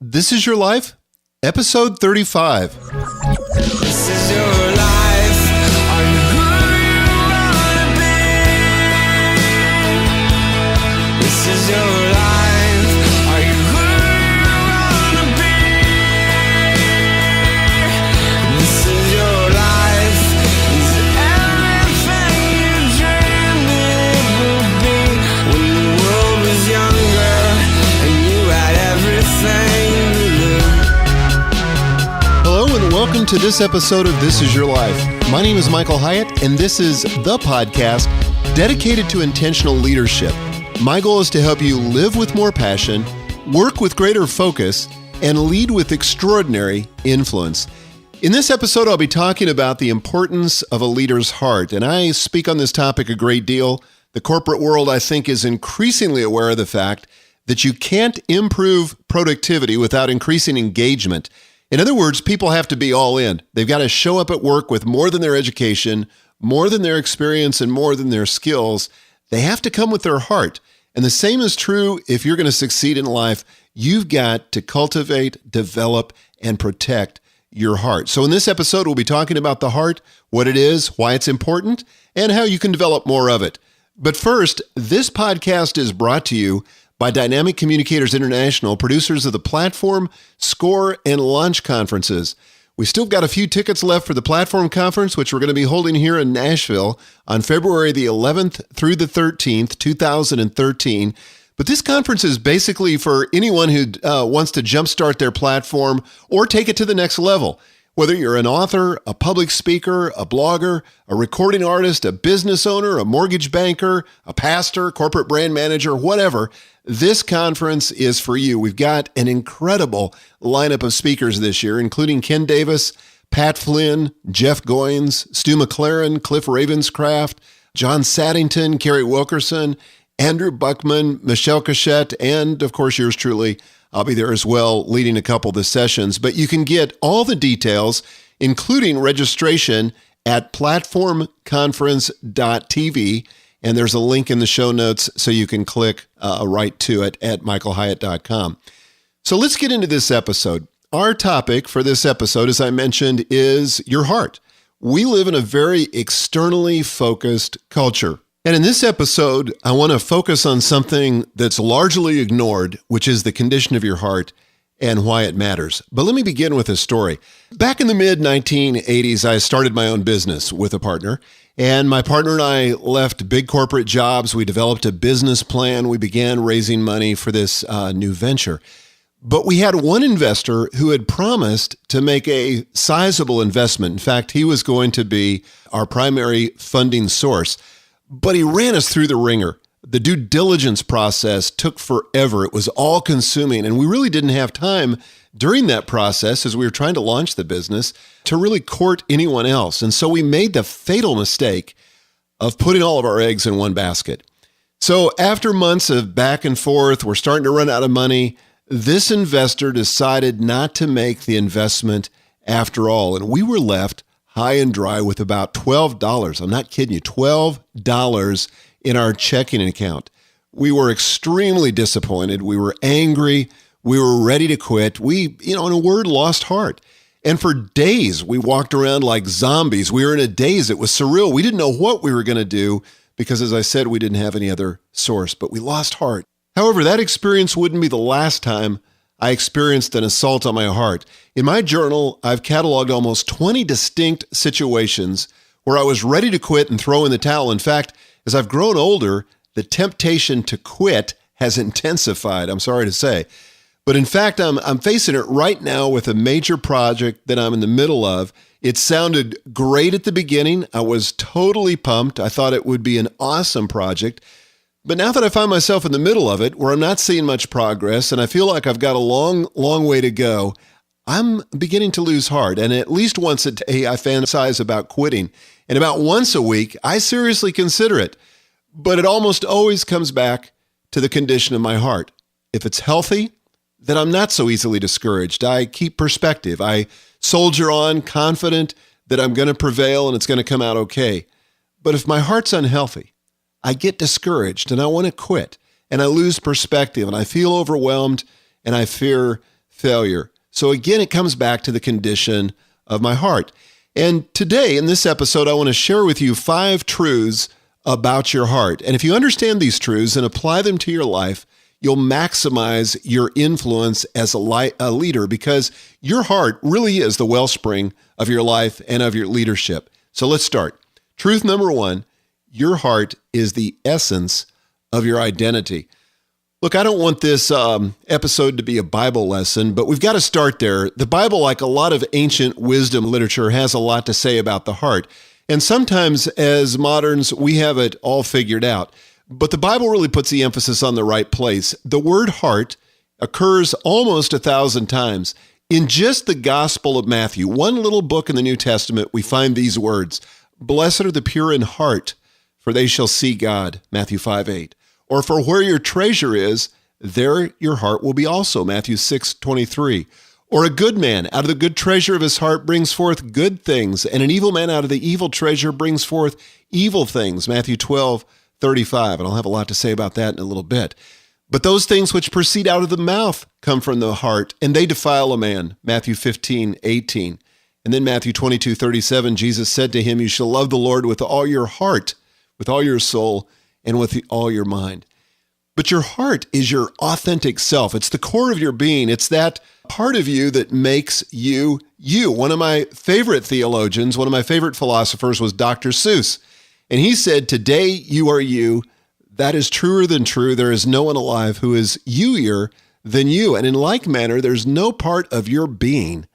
This is Your Life, episode 35. This is your life. Are you who you wanna be? This is your life. Are you who you wanna be? This is your life. Is it everything you dreamed it would be when the world was younger and you had everything to live? Hello and welcome to this episode of This is Your Life. My name is Michael Hyatt, and this is the podcast dedicated to intentional leadership. My goal is to help you live with more passion, work with greater focus, and lead with extraordinary influence. In this episode, I'll be talking about the importance of a leader's heart, and I speak on this topic a great deal. The corporate world, I think, is increasingly aware of the fact that you can't improve productivity without increasing engagement. In other words, people have to be all in. They've got to show up at work with more than their education, more than their experience, and more than their skills. They have to come with their heart. And the same is true if you're going to succeed in life. You've got to cultivate, develop, and protect your heart. So in this episode, we'll be talking about the heart, what it is, why it's important, and how you can develop more of it. But first, this podcast is brought to you by Dynamic Communicators International, producers of the Platform, Score, and Launch conferences. We still got a few tickets left for the Platform Conference, which we're going to be holding here in Nashville on February the 11th through the 13th, 2013. But this conference is basically for anyone who wants to jumpstart their platform or take it to the next level. Whether you're an author, a public speaker, a blogger, a recording artist, a business owner, a mortgage banker, a pastor, corporate brand manager, whatever, this conference is for you. We've got an incredible lineup of speakers this year, including Ken Davis, Pat Flynn, Jeff Goins, Stu McLaren, Cliff Ravenscraft, John Saddington, Kerry Wilkerson, Andrew Buckman, Michelle Cachette, and of course yours truly. I'll be there as well, leading a couple of the sessions. But you can get all the details, including registration, at platformconference.tv. And there's a link in the show notes so you can click right to it at michaelhyatt.com. So let's get into this episode. Our topic for this episode, as I mentioned, is your heart. We live in a very externally focused culture. And in this episode, I want to focus on something that's largely ignored, which is the condition of your heart and why it matters. But let me begin with a story. Back in the mid-1980s, I started my own business with a partner, and my partner and I left big corporate jobs. We developed a business plan. We began raising money for this new venture. But we had one investor who had promised to make a sizable investment. In fact, he was going to be our primary funding source. But he ran us through the ringer. The due diligence process took forever. It was all consuming. And we really didn't have time during that process, as we were trying to launch the business, to really court anyone else. And so we made the fatal mistake of putting all of our eggs in one basket. So after months of back and forth, we're starting to run out of money. This investor decided not to make the investment after all. And we were left high and dry with about $12. I'm not kidding you, $12 in our checking account. We were extremely disappointed. We were angry. We were ready to quit. We, in a word, lost heart. And for days, we walked around like zombies. We were in a daze. It was surreal. We didn't know what we were going to do because, as I said, we didn't have any other source, but we lost heart. However, that experience wouldn't be the last time I experienced an assault on my heart. In my journal, I've cataloged almost 20 distinct situations where I was ready to quit and throw in the towel. In fact, as I've grown older, the temptation to quit has intensified, I'm sorry to say. But in fact, I'm facing it right now with a major project that I'm in the middle of. It sounded great at the beginning. I was totally pumped. I thought it would be an awesome project. But now that I find myself in the middle of it, where I'm not seeing much progress, and I feel like I've got a long, long way to go, I'm beginning to lose heart. And at least once a day, I fantasize about quitting. And about once a week, I seriously consider it. But it almost always comes back to the condition of my heart. If it's healthy, then I'm not so easily discouraged. I keep perspective. I soldier on, confident that I'm going to prevail and it's going to come out okay. But if my heart's unhealthy, I get discouraged and I want to quit and I lose perspective and I feel overwhelmed and I fear failure. So again, it comes back to the condition of my heart. And today in this episode, I want to share with you 5 truths about your heart. And if you understand these truths and apply them to your life, you'll maximize your influence as a leader, because your heart really is the wellspring of your life and of your leadership. So let's start. Truth number 1, your heart is the essence of your identity. Look, I don't want this episode to be a Bible lesson, but we've got to start there. The Bible, like a lot of ancient wisdom literature, has a lot to say about the heart. And sometimes as moderns, we have it all figured out. But the Bible really puts the emphasis on the right place. The word heart occurs almost 1,000 times. In just the Gospel of Matthew, one little book in the New Testament, we find these words: "Blessed are the pure in heart, for they shall see God," Matthew 5:8. Or, "For where your treasure is, there your heart will be also," Matthew 6:23. Or, "A good man out of the good treasure of his heart brings forth good things, and an evil man out of the evil treasure brings forth evil things," Matthew 12:35. And I'll have a lot to say about that in a little bit. "But those things which proceed out of the mouth come from the heart, and they defile a man," Matthew 15:18. And then Matthew 22:37, Jesus said to him, "You shall love the Lord with all your heart, with all your soul, and with all your mind." But your heart is your authentic self. It's the core of your being. It's that part of you that makes you you. One of my favorite theologians, one of my favorite philosophers was Dr. Seuss. And he said, "Today you are you. That is truer than true. There is no one alive who is you-ier than you. And in like manner, there's no part of your being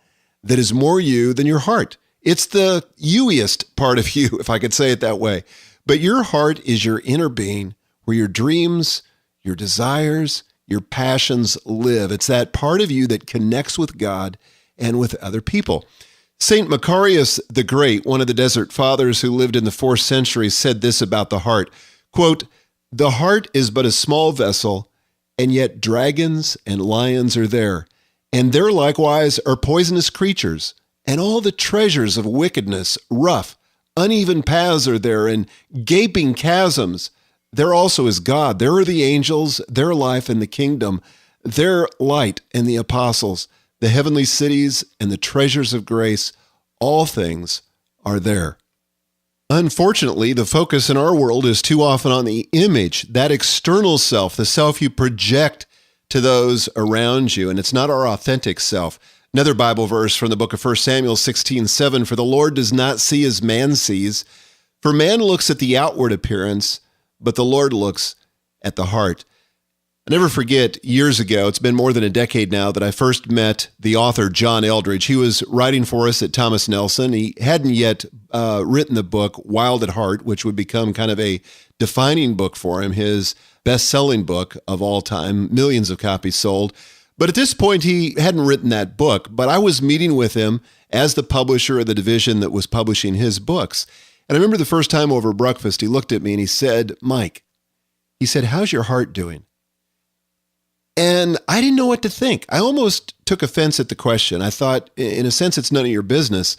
that is more you than your heart." It's the you-iest part of you, if I could say it that way. But your heart is your inner being, where your dreams, your desires, your passions live. It's that part of you that connects with God and with other people. St. Macarius the Great, one of the Desert Fathers who lived in the 4th century, said this about the heart, quote, "The heart is but a small vessel, and yet dragons and lions are there, and there likewise are poisonous creatures, and all the treasures of wickedness, rough, uneven paths are there, and gaping chasms. There also is God. There are the angels, their life and the kingdom, their light and the apostles, the heavenly cities and the treasures of grace. All things are there." Unfortunately, the focus in our world is too often on the image, that external self, the self you project to those around you, and it's not our authentic self. Another Bible verse from the book of 1 Samuel 16:7, "For the Lord does not see as man sees, for man looks at the outward appearance, but the Lord looks at the heart." I never forget, years ago, it's been more than a decade now, that I first met the author John Eldredge. He was writing for us at Thomas Nelson. He hadn't yet written the book Wild at Heart, which would become kind of a defining book for him, his best-selling book of all time, millions of copies sold. But at this point, he hadn't written that book, but I was meeting with him as the publisher of the division that was publishing his books. And I remember the first time over breakfast, he looked at me and he said, "Mike," he said, "how's your heart doing?" And I didn't know what to think. I almost took offense at the question. I thought, in a sense, it's none of your business.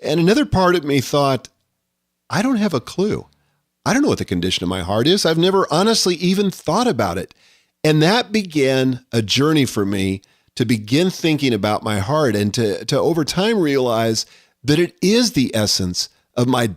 And another part of me thought, I don't have a clue. I don't know what the condition of my heart is. I've never honestly even thought about it. And that began a journey for me to begin thinking about my heart and to over time realize that it is the essence of my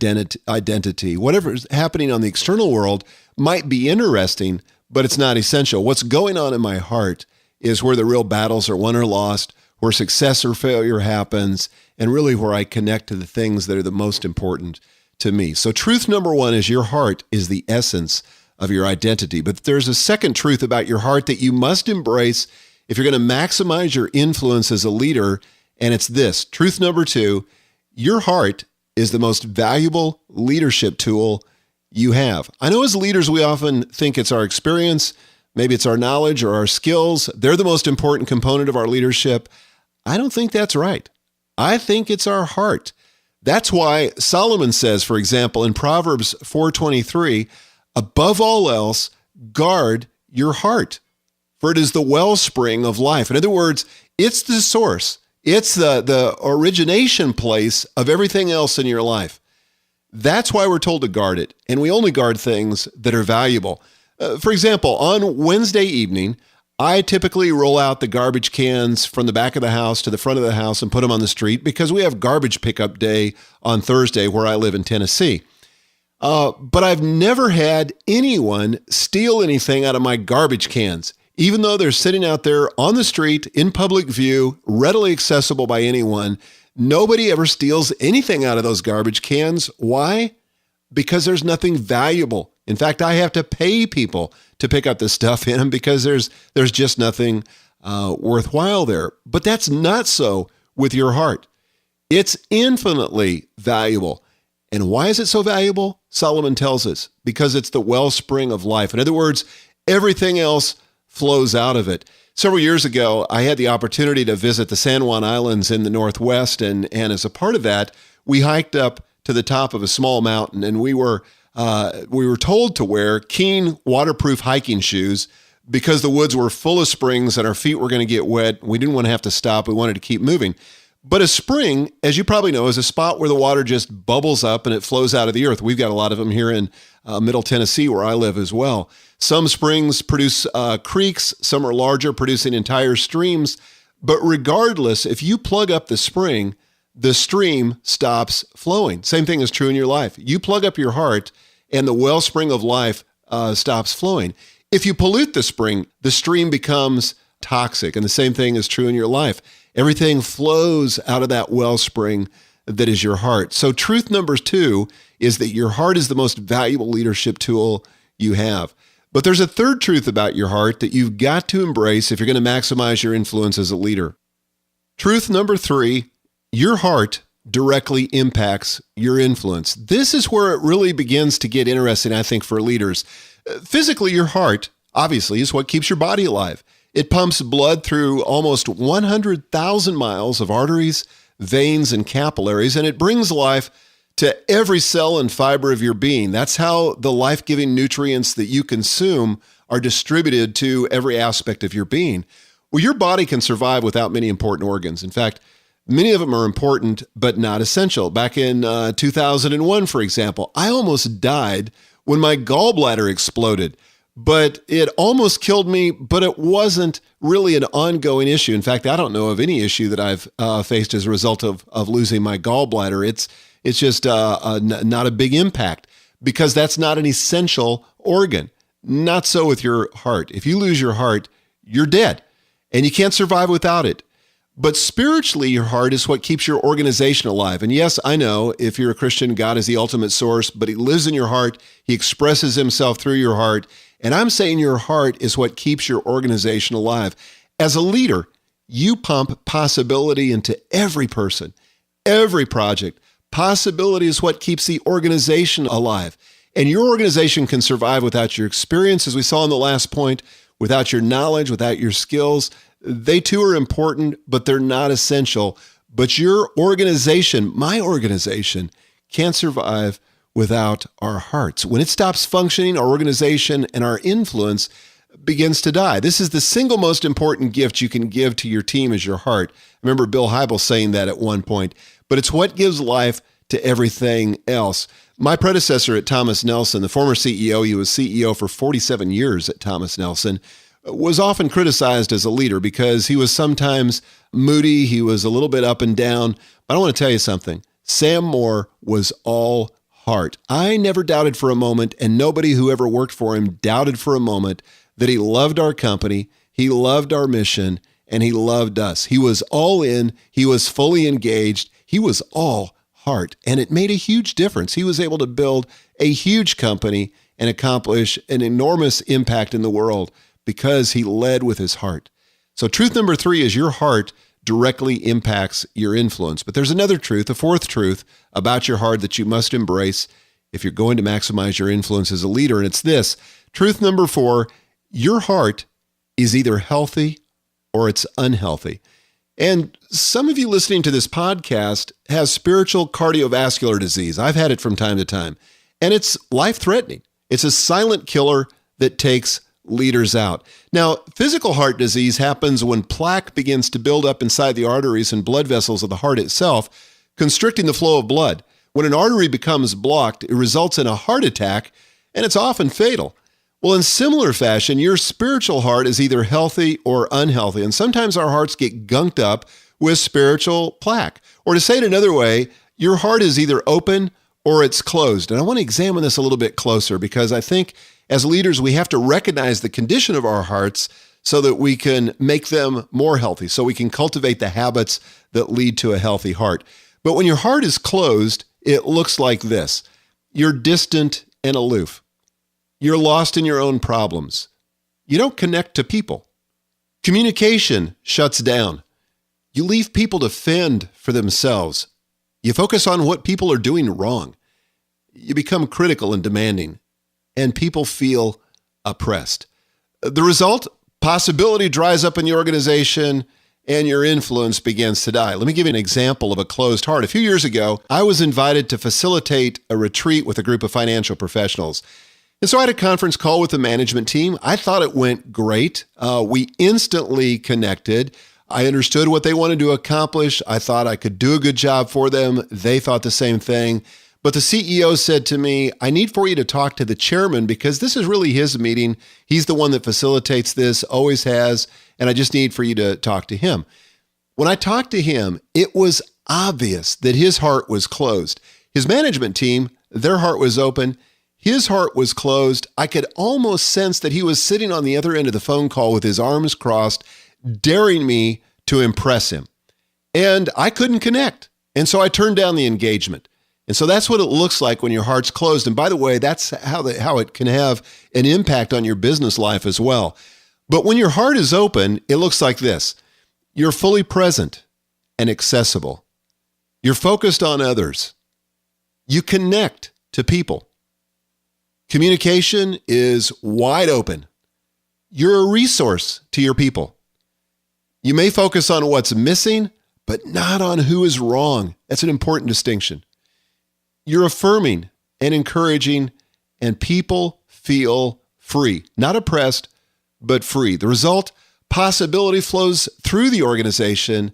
identity. Whatever is happening on the external world might be interesting, but it's not essential. What's going on in my heart is where the real battles are won or lost, where success or failure happens, and really where I connect to the things that are the most important to me. So truth number 1 is your heart is the essence of your identity. But there's a second truth about your heart that you must embrace if you're going to maximize your influence as a leader, and it's this. Truth number 2, your heart is the most valuable leadership tool you have. I know as leaders, we often think it's our experience, maybe it's our knowledge or our skills. They're the most important component of our leadership. I don't think that's right. I think it's our heart. That's why Solomon says, for example, in Proverbs 4:23, "Above all else, guard your heart, for it is the wellspring of life." In other words, it's the source. It's the origination place of everything else in your life. That's why we're told to guard it, and we only guard things that are valuable. For example, on Wednesday evening, I typically roll out the garbage cans from the back of the house to the front of the house and put them on the street because we have garbage pickup day on Thursday where I live in Tennessee. But I've never had anyone steal anything out of my garbage cans, even though they're sitting out there on the street in public view, readily accessible by anyone. Nobody ever steals anything out of those garbage cans. Why? Because there's nothing valuable. In fact, I have to pay people to pick up this stuff in them because there's just nothing worthwhile there. But that's not so with your heart. It's infinitely valuable. And why is it so valuable? Solomon tells us, because it's the wellspring of life. In other words, everything else flows out of it. Several years ago, I had the opportunity to visit the San Juan Islands in the Northwest. And as a part of that, we hiked up to the top of a small mountain, and we were told to wear keen waterproof hiking shoes because the woods were full of springs and our feet were going to get wet. We didn't want to have to stop. We wanted to keep moving. But a spring, as you probably know, is a spot where the water just bubbles up and it flows out of the earth. We've got a lot of them here in Middle Tennessee where I live as well. Some springs produce creeks. Some are larger, producing entire streams. But regardless, if you plug up the spring, the stream stops flowing. Same thing is true in your life. You plug up your heart and the wellspring of life stops flowing. If you pollute the spring, the stream becomes toxic. And the same thing is true in your life. Everything flows out of that wellspring that is your heart. So truth number 2 is that your heart is the most valuable leadership tool you have. But there's a third truth about your heart that you've got to embrace if you're going to maximize your influence as a leader. Truth number 3, your heart directly impacts your influence. This is where it really begins to get interesting, I think, for leaders. Physically, your heart, obviously, is what keeps your body alive. It pumps blood through almost 100,000 miles of arteries, veins, and capillaries, and it brings life to every cell and fiber of your being. That's how the life-giving nutrients that you consume are distributed to every aspect of your being. Well, your body can survive without many important organs. In fact, many of them are important, but not essential. Back in 2001, for example, I almost died when my gallbladder exploded. But it almost killed me, but it wasn't really an ongoing issue. In fact, I don't know of any issue that I've faced as a result of losing my gallbladder. It's just not a big impact because that's not an essential organ. Not so with your heart. If you lose your heart, you're dead and you can't survive without it. But spiritually, your heart is what keeps your organization alive. And yes, I know if you're a Christian, God is the ultimate source, but he lives in your heart. He expresses himself through your heart. And I'm saying your heart is what keeps your organization alive. As a leader, you pump possibility into every person, every project. Possibility is what keeps the organization alive. And your organization can survive without your experience, as we saw in the last point, without your knowledge, without your skills. They too are important, but they're not essential. But your organization, my organization, can't survive without our hearts. When it stops functioning, our organization and our influence begins to die. This is the single most important gift you can give to your team is your heart. I remember Bill Hybels saying that at one point, but it's what gives life to everything else. My predecessor at Thomas Nelson, the former CEO, he was CEO for 47 years at Thomas Nelson, was often criticized as a leader because he was sometimes moody, he was a little bit up and down. But I want to tell you something. Sam Moore was all heart. I never doubted for a moment, and nobody who ever worked for him doubted for a moment that he loved our company, he loved our mission, and he loved us. He was all in, he was fully engaged, he was all heart, and it made a huge difference. He was able to build a huge company and accomplish an enormous impact in the world because he led with his heart. So truth number 3 is your heart directly impacts your influence. But there's another truth, a fourth truth about your heart that you must embrace if you're going to maximize your influence as a leader. And it's this. Truth number 4, your heart is either healthy or it's unhealthy. And some of you listening to this podcast has spiritual cardiovascular disease. I've had it from time to time, and it's life-threatening. It's a silent killer that takes leaders out. Now, physical heart disease happens when plaque begins to build up inside the arteries and blood vessels of the heart itself, constricting the flow of blood. When an artery becomes blocked, it results in a heart attack, and it's often fatal. Well, in similar fashion, your spiritual heart is either healthy or unhealthy. And sometimes our hearts get gunked up with spiritual plaque. Or to say it another way, your heart is either open or it's closed. And I want to examine this a little bit closer because I think as leaders, we have to recognize the condition of our hearts so that we can make them more healthy, so we can cultivate the habits that lead to a healthy heart. But when your heart is closed, it looks like this. You're distant and aloof. You're lost in your own problems. You don't connect to people. Communication shuts down. You leave people to fend for themselves. You focus on what people are doing wrong. You become critical and demanding, and people feel oppressed. The result, possibility dries up in your organization, and your influence begins to die. Let me give you an example of a closed heart. A few years ago, I was invited to facilitate a retreat with a group of financial professionals. And so I had a conference call with the management team. I thought it went great. We instantly connected. I understood what they wanted to accomplish. I thought I could do a good job for them. They thought the same thing. But the CEO said to me, I need for you to talk to the chairman because this is really his meeting. He's the one that facilitates this, always has, and I just need for you to talk to him. When I talked to him, it was obvious that his heart was closed. His management team, their heart was open. His heart was closed. I could almost sense that he was sitting on the other end of the phone call with his arms crossed, daring me to impress him. And I couldn't connect. And so I turned down the engagement. And so that's what it looks like when your heart's closed. And by the way, that's how it can have an impact on your business life as well. But when your heart is open, it looks like this. You're fully present and accessible. You're focused on others. You connect to people. Communication is wide open. You're a resource to your people. You may focus on what's missing, but not on who is wrong. That's an important distinction. You're affirming and encouraging, and people feel free, not oppressed, but free. The result, possibility flows through the organization,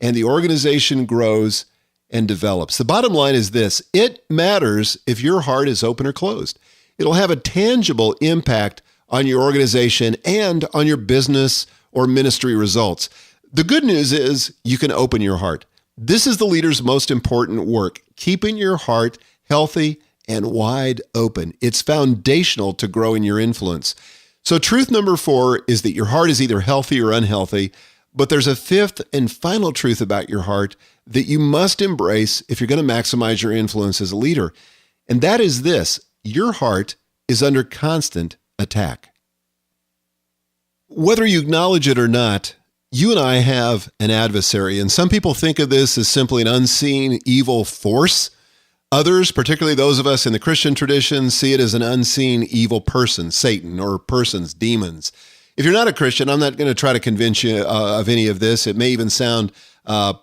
and the organization grows and develops. The bottom line is this: it matters if your heart is open or closed. It'll have a tangible impact on your organization and on your business or ministry results. The good news is you can open your heart. This is the leader's most important work, keeping your heart healthy and wide open. It's foundational to growing your influence. So truth number 4 is that your heart is either healthy or unhealthy, but there's a fifth and final truth about your heart that you must embrace if you're going to maximize your influence as a leader. And that is this: your heart is under constant attack. Whether you acknowledge it or not, you and I have an adversary, and some people think of this as simply an unseen evil force. Others, particularly those of us in the Christian tradition, see it as an unseen evil person, Satan, or persons, demons. If you're not a Christian, I'm not going to try to convince you of any of this. It may even sound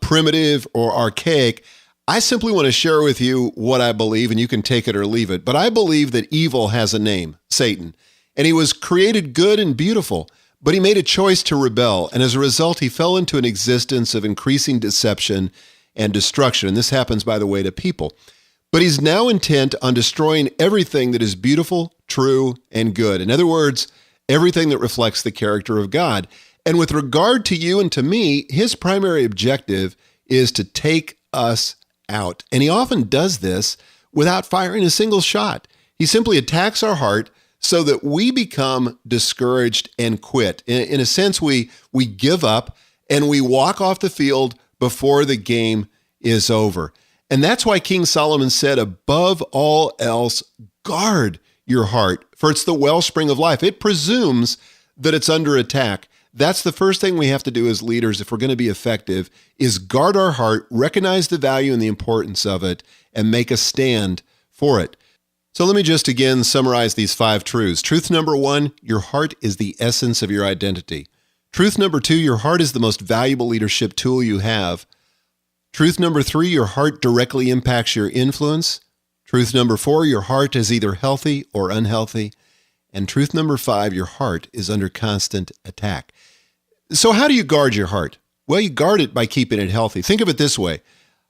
primitive or archaic. I simply want to share with you what I believe, and you can take it or leave it. But I believe that evil has a name, Satan, and he was created good and beautiful. But he made a choice to rebel, and as a result, he fell into an existence of increasing deception and destruction. And this happens, by the way, to people. But he's now intent on destroying everything that is beautiful, true, and good. In other words, everything that reflects the character of God. And with regard to you and to me, his primary objective is to take us out. And he often does this without firing a single shot. He simply attacks our heart so that we become discouraged and quit. In a sense, we give up and we walk off the field before the game is over. And that's why King Solomon said, above all else, guard your heart, for it's the wellspring of life. It presumes that it's under attack. That's the first thing we have to do as leaders if we're going to be effective, is guard our heart, recognize the value and the importance of it, and make a stand for it. So let me just again summarize these 5 truths. Truth number 1, your heart is the essence of your identity. Truth number 2, your heart is the most valuable leadership tool you have. Truth number 3, your heart directly impacts your influence. Truth number 4, your heart is either healthy or unhealthy. And truth number 5, your heart is under constant attack. So how do you guard your heart? Well, you guard it by keeping it healthy. Think of it this way.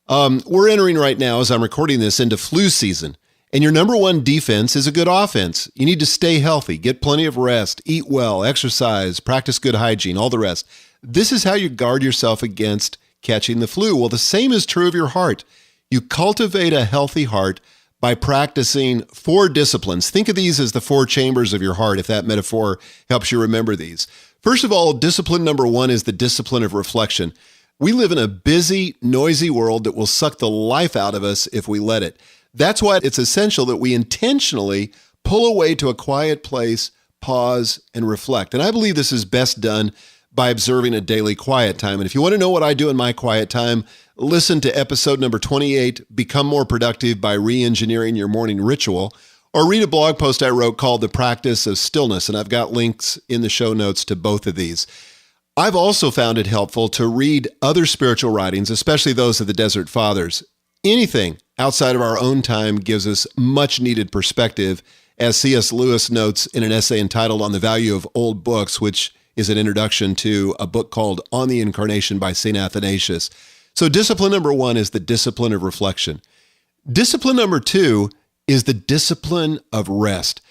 We're entering right now, as I'm recording this, into flu season. And your number one defense is a good offense. You need to stay healthy, get plenty of rest, eat well, exercise, practice good hygiene, all the rest. This is how you guard yourself against catching the flu. Well, the same is true of your heart. You cultivate a healthy heart by practicing 4 disciplines. Think of these as the 4 chambers of your heart, if that metaphor helps you remember these. First of all, discipline number 1 is the discipline of reflection. We live in a busy, noisy world that will suck the life out of us if we let it. That's why it's essential that we intentionally pull away to a quiet place, pause, and reflect. And I believe this is best done by observing a daily quiet time. And if you want to know what I do in my quiet time, listen to episode number 28, Become More Productive by Re-Engineering Your Morning Ritual, or read a blog post I wrote called The Practice of Stillness, and I've got links in the show notes to both of these. I've also found it helpful to read other spiritual writings, especially those of the Desert Fathers. Anything outside of our own time gives us much needed perspective, as C.S. Lewis notes in an essay entitled On the Value of Old Books, which is an introduction to a book called On the Incarnation by St. Athanasius. So discipline number 1 is the discipline of reflection. Discipline number 2 is the discipline of rest.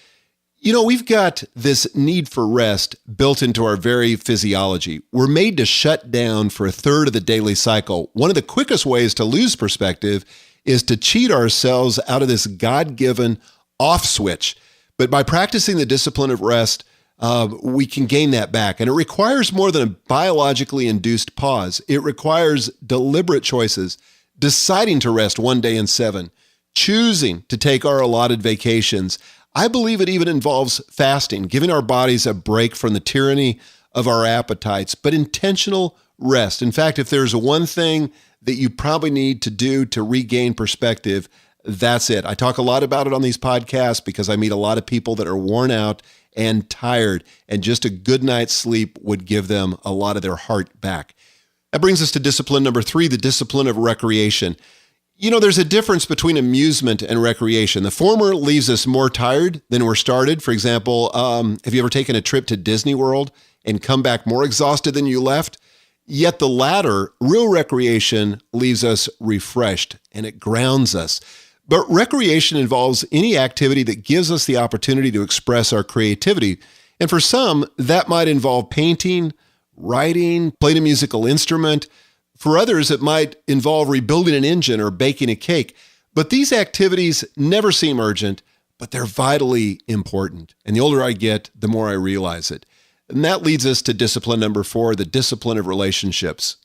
You know, we've got this need for rest built into our very physiology. We're made to shut down for a third of the daily cycle. One of the quickest ways to lose perspective is to cheat ourselves out of this God-given off switch. But by practicing the discipline of rest, we can gain that back. And it requires more than a biologically induced pause. It requires deliberate choices, deciding to rest one day in 7, choosing to take our allotted vacations. I believe it even involves fasting, giving our bodies a break from the tyranny of our appetites, but intentional rest. In fact, if there's one thing that you probably need to do to regain perspective, that's it. I talk a lot about it on these podcasts because I meet a lot of people that are worn out and tired, and just a good night's sleep would give them a lot of their heart back. That brings us to discipline number 3, the discipline of recreation. You know, there's a difference between amusement and recreation. The former leaves us more tired than we're started. For example, have you ever taken a trip to Disney World and come back more exhausted than you left? Yet the latter, real recreation, leaves us refreshed and it grounds us. But recreation involves any activity that gives us the opportunity to express our creativity. And for some, that might involve painting, writing, playing a musical instrument. For others, it might involve rebuilding an engine or baking a cake. But these activities never seem urgent, but they're vitally important. And the older I get, the more I realize it. And that leads us to discipline number 4, the discipline of relationships.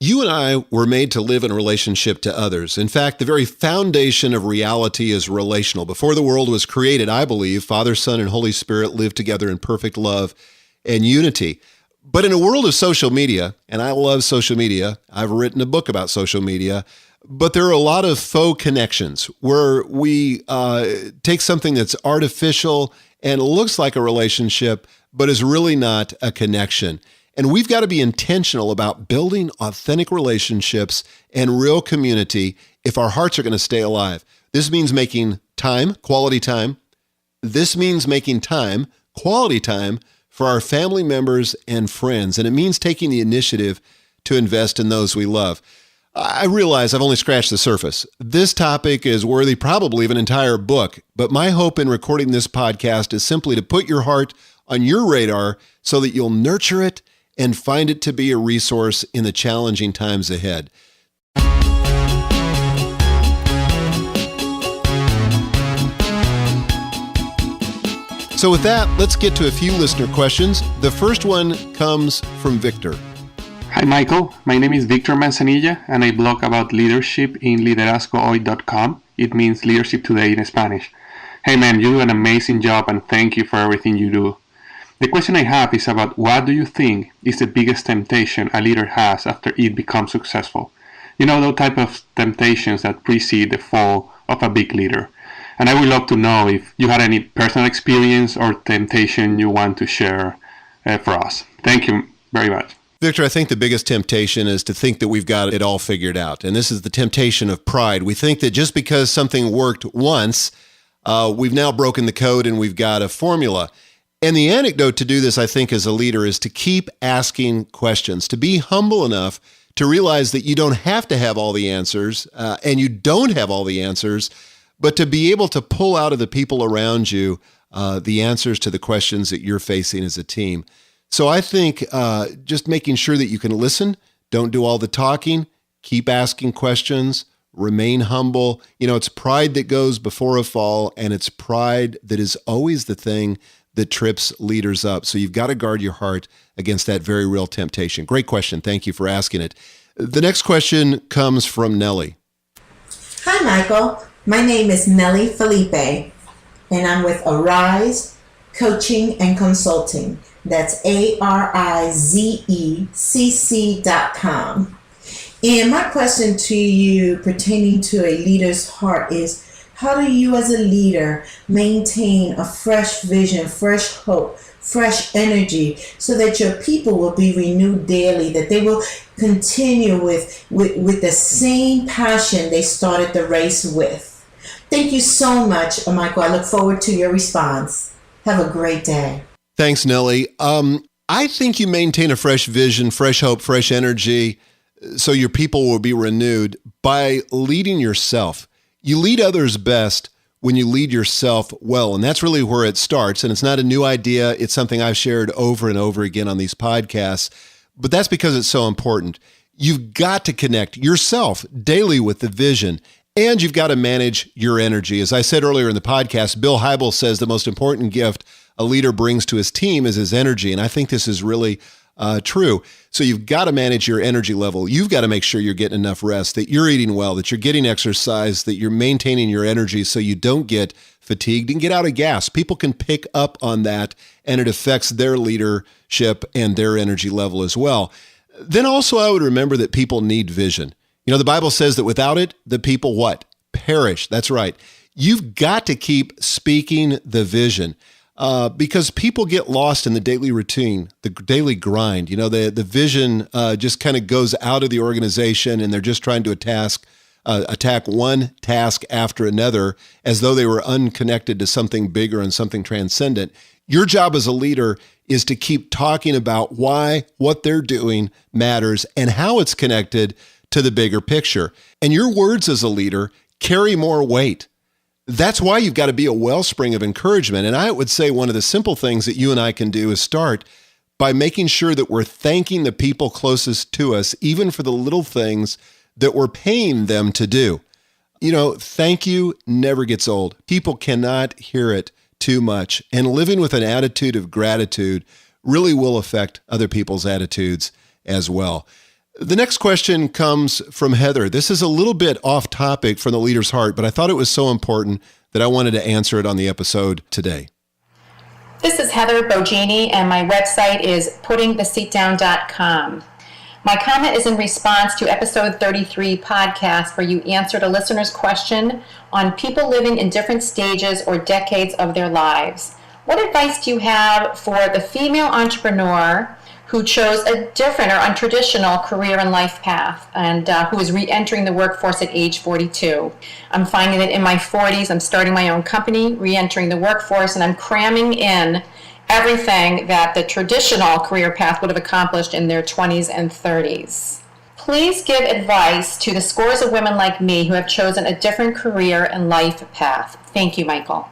You and I were made to live in a relationship to others. In fact, the very foundation of reality is relational. Before the world was created, I believe, Father, Son, and Holy Spirit lived together in perfect love and unity. But in a world of social media, and I love social media, I've written a book about social media, but there are a lot of faux connections where we take something that's artificial and looks like a relationship, but is really not a connection. And we've got to be intentional about building authentic relationships and real community if our hearts are going to stay alive. This means making time, quality time. This means making time, quality time for our family members and friends. And it means taking the initiative to invest in those we love. I realize I've only scratched the surface. This topic is worthy probably of an entire book, but my hope in recording this podcast is simply to put your heart on your radar so that you'll nurture it and find it to be a resource in the challenging times ahead. So with that, let's get to a few listener questions. The first one comes from Victor. Hi, Michael. My name is Victor Manzanilla, and I blog about leadership in liderazgohoy.com. It means leadership today in Spanish. Hey, man, you do an amazing job, and thank you for everything you do. The question I have is about what do you think is the biggest temptation a leader has after it becomes successful? You know, those type of temptations that precede the fall of a big leader. And I would love to know if you had any personal experience or temptation you want to share for us. Thank you very much. Victor, I think the biggest temptation is to think that we've got it all figured out. And this is the temptation of pride. We think that just because something worked once, we've now broken the code and we've got a formula. And the antidote to do this, I think, as a leader is to keep asking questions, to be humble enough to realize that you don't have to have all the answers and you don't have all the answers, but to be able to pull out of the people around you the answers to the questions that you're facing as a team. So I think just making sure that you can listen, don't do all the talking, keep asking questions, remain humble. It's pride that goes before a fall, and it's pride that is always the thing that trips leaders up. So you've got to guard your heart against that very real temptation. Great question. Thank you for asking it. The next question comes from Nellie. Hi, Michael. My name is Nellie Felipe, and I'm with Arise Coaching and Consulting. That's ARIZECC.com. And my question to you pertaining to a leader's heart is, how do you as a leader maintain a fresh vision, fresh hope, fresh energy so that your people will be renewed daily, that they will continue with the same passion they started the race with? Thank you so much, Michael. I look forward to your response. Have a great day. Thanks, Nellie. I think you maintain a fresh vision, fresh hope, fresh energy so your people will be renewed by leading yourself. You lead others best when you lead yourself well, and that's really where it starts. And it's not a new idea. It's something I've shared over and over again on these podcasts, but that's because it's so important. You've got to connect yourself daily with the vision, and you've got to manage your energy. As I said earlier in the podcast, Bill Hybels says the most important gift a leader brings to his team is his energy, and I think this is really true. So you've got to manage your energy level. You've got to make sure you're getting enough rest, that you're eating well, that you're getting exercise, that you're maintaining your energy so you don't get fatigued and get out of gas. People can pick up on that, and it affects their leadership and their energy level as well. Then also I would remember that people need vision. The Bible says that without it, the people what? Perish. That's right. You've got to keep speaking the vision. Because people get lost in the daily routine, the daily grind. The vision just kind of goes out of the organization, and they're just trying to attack one task after another as though they were unconnected to something bigger and something transcendent. Your job as a leader is to keep talking about why what they're doing matters and how it's connected to the bigger picture. And your words as a leader carry more weight. That's why you've got to be a wellspring of encouragement. And I would say one of the simple things that you and I can do is start by making sure that we're thanking the people closest to us, even for the little things that we're paying them to do. Thank you never gets old. People cannot hear it too much. And living with an attitude of gratitude really will affect other people's attitudes as well. The next question comes from Heather. This is a little bit off topic from the leader's heart, but I thought it was so important that I wanted to answer it on the episode today. This is Heather Bogini, and my website is puttingtheseatdown.com. My comment is in response to episode 33 podcast, where you answered a listener's question on people living in different stages or decades of their lives. What advice do you have for the female entrepreneur who chose a different or untraditional career and life path, and who is re-entering the workforce at age 42. I'm finding that in my 40s, I'm starting my own company, re-entering the workforce, and I'm cramming in everything that the traditional career path would have accomplished in their 20s and 30s. Please give advice to the scores of women like me who have chosen a different career and life path. Thank you, Michael.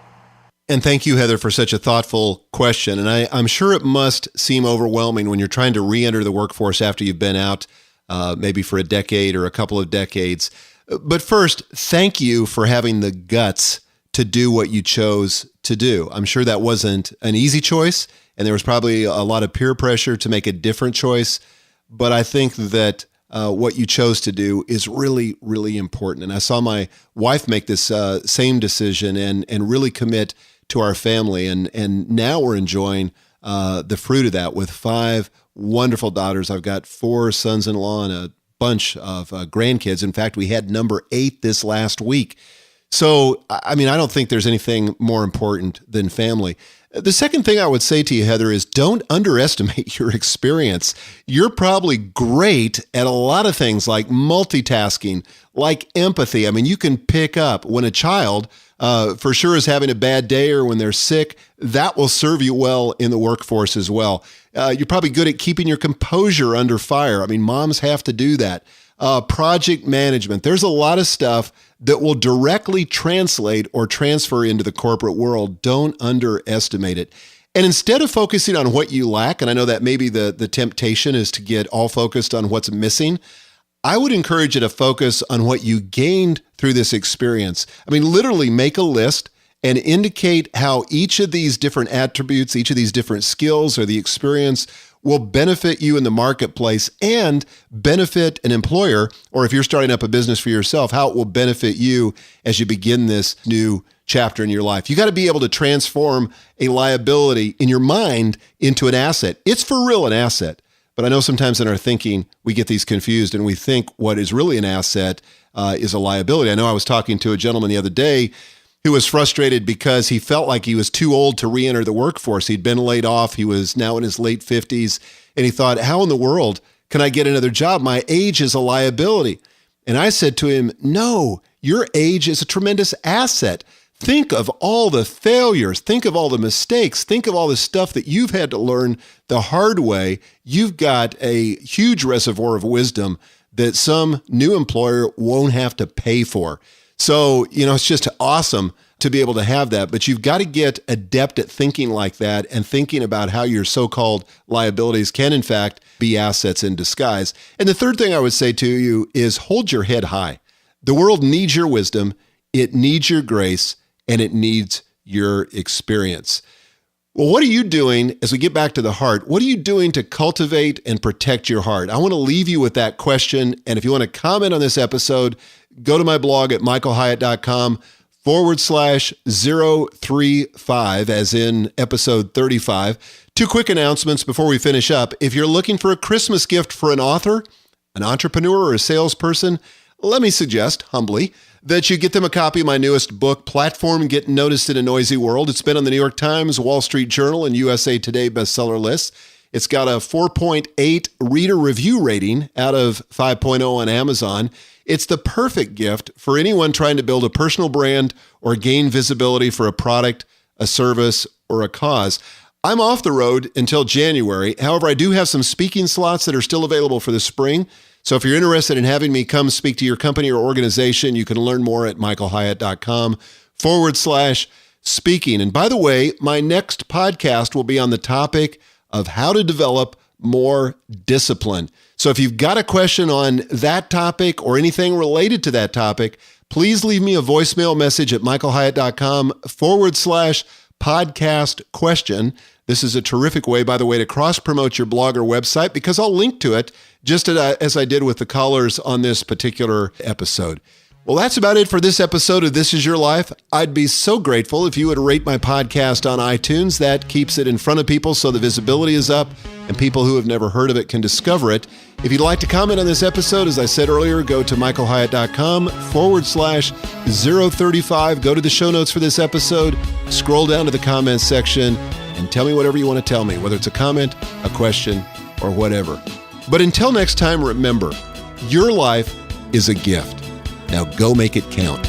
And thank you, Heather, for such a thoughtful question. And I'm sure it must seem overwhelming when you're trying to re-enter the workforce after you've been out maybe for a decade or a couple of decades. But first, thank you for having the guts to do what you chose to do. I'm sure that wasn't an easy choice, and there was probably a lot of peer pressure to make a different choice. But I think that what you chose to do is really, really important. And I saw my wife make this same decision and really commit to our family. And now we're enjoying the fruit of that with 5 wonderful daughters. I've got 4 sons-in-law and a bunch of grandkids. In fact, we had number 8 this last week. So, I don't think there's anything more important than family. The second thing I would say to you, Heather, is don't underestimate your experience. You're probably great at a lot of things like multitasking, like empathy. You can pick up when a child for sure is having a bad day or when they're sick. That will serve you well in the workforce as well. You're probably good at keeping your composure under fire. Moms have to do that. project management. There's a lot of stuff that will directly translate or transfer into the corporate world. Don't underestimate it. And instead of focusing on what you lack, and I know that maybe the temptation is to get all focused on what's missing, I would encourage you to focus on what you gained through this experience. I mean, literally make a list and indicate how each of these different attributes, each of these different skills or the experience will benefit you in the marketplace and benefit an employer, or if you're starting up a business for yourself, how it will benefit you as you begin this new chapter in your life. You got to be able to transform a liability in your mind into an asset. It's for real an asset. But I know sometimes in our thinking, we get these confused and we think what is really an asset is a liability. I know I was talking to a gentleman the other day who was frustrated because he felt like he was too old to re-enter the workforce. He'd been laid off. He was now in his late 50s. And he thought, how in the world can I get another job? My age is a liability. And I said to him, no, your age is a tremendous asset. Think of all the failures. Think of all the mistakes. Think of all the stuff that you've had to learn the hard way. You've got a huge reservoir of wisdom that some new employer won't have to pay for. So, it's just awesome to be able to have that, but you've got to get adept at thinking like that and thinking about how your so-called liabilities can, in fact, be assets in disguise. And the third thing I would say to you is hold your head high. The world needs your wisdom, it needs your grace, and it needs your experience. Well, what are you doing, as we get back to the heart, what are you doing to cultivate and protect your heart? I want to leave you with that question. And if you want to comment on this episode, go to my blog at michaelhyatt.com/035, as in episode 35. Two quick announcements before we finish up. If you're looking for a Christmas gift for an author, an entrepreneur, or a salesperson, let me suggest, humbly, that you get them a copy of my newest book, Platform Getting Noticed in a Noisy World. It's been on the New York Times, Wall Street Journal, and USA Today bestseller lists. It's got a 4.8 reader review rating out of 5.0 on Amazon. It's the perfect gift for anyone trying to build a personal brand or gain visibility for a product, a service, or a cause. I'm off the road until January. However, I do have some speaking slots that are still available for the spring. So if you're interested in having me come speak to your company or organization, you can learn more at michaelhyatt.com/speaking. And by the way, my next podcast will be on the topic of how to develop more discipline. So if you've got a question on that topic or anything related to that topic, please leave me a voicemail message at michaelhyatt.com/podcast question. This is a terrific way, by the way, to cross-promote your blog or website because I'll link to it just as I did with the callers on this particular episode. Well, that's about it for this episode of This Is Your Life. I'd be so grateful if you would rate my podcast on iTunes. That keeps it in front of people so the visibility is up and people who have never heard of it can discover it. If you'd like to comment on this episode, as I said earlier, go to michaelhyatt.com/035. Go to the show notes for this episode, scroll down to the comments section, and tell me whatever you want to tell me, whether it's a comment, a question, or whatever. But until next time, remember, your life is a gift. Now go make it count.